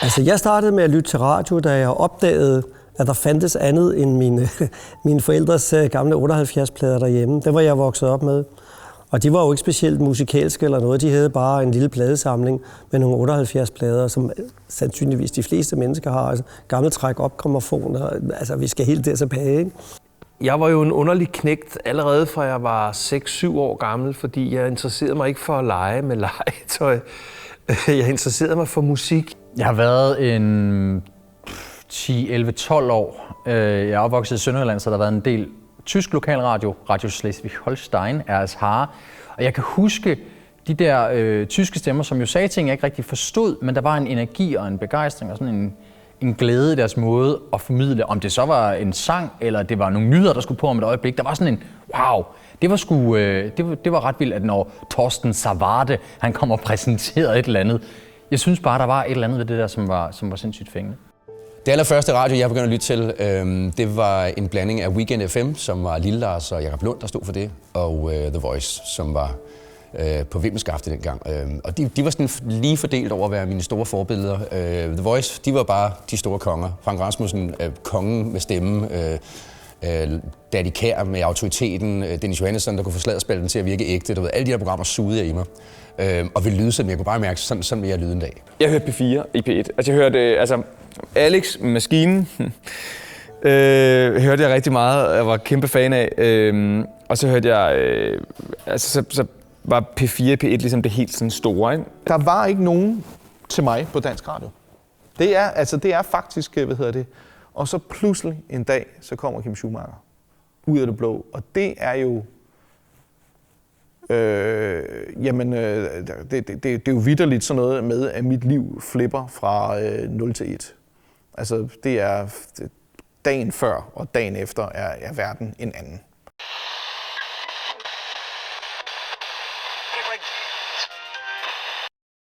Altså, jeg startede med at lytte til radio, da jeg opdagede, at der fandtes andet end mine forældres gamle 78-plader derhjemme. Det var jeg vokset op med. Og de var jo ikke specielt musikalske eller noget. De havde bare en lille pladesamling med nogle 78-plader, som sandsynligvis de fleste mennesker har. Altså, gamle træk-op-grammofoner. Altså, vi skal helt der tilbage, ikke? Jeg var jo en underlig knægt allerede fra jeg var 6-7 år gammel, fordi jeg interesserede mig ikke for at lege med legetøj. Jeg interesserede mig for musik. Jeg har været en 10-11-12 år. Jeg er opvokset i Sønderjylland, så der har været en del tysk lokalradio, Radio Schleswig-Holstein, RSH. Og jeg kan huske de der tyske stemmer, som jo sagde ting, jeg ikke rigtig forstod, men der var en energi og en begejstring og sådan en glæde i deres måde at formidle. Om det så var en sang, eller det var nogle nyheder, der skulle på om et øjeblik. Der var sådan en, wow, det var ret vildt, at når Torsten Savarte, han kom og præsenterede et eller andet. Jeg synes bare, der var et eller andet ved det der, som var sindssygt fængende. Det allerførste radio, jeg begyndte at lytte til, det var en blanding af Weekend FM, som var Lille Lars og Jakob Lund, der stod for det, og The Voice, som var på Vimmelskafte dengang. Og de var sådan lige fordelt over at være mine store forbilleder. The Voice, de var bare de store konger. Frank Rasmussen, kongen med stemme, Daddy Kjær med autoriteten, Dennis Johannesson, der kunne få sladderspælden til at virke ægte. Du ved, alle de her programmer sugede jeg i mig. Og ville lyde sådan, jeg kunne bare mærke, sådan vil jeg lyde en dag. Jeg hørte P4 i P1. Altså jeg hørte, Alex Maskinen hørte jeg rigtig meget. Jeg var kæmpe fan af. Og så hørte jeg, så var P4 i P1 ligesom det helt sådan store, ikke? Der var ikke nogen til mig på dansk radio. Det er faktisk, Og så pludselig en dag, så kommer Kim Schumacher ud af det blå. Og det er jo... det er jo vitterligt sådan noget med, at mit liv flipper fra 0 til 1. Altså, det er dagen før og dagen efter er verden en anden.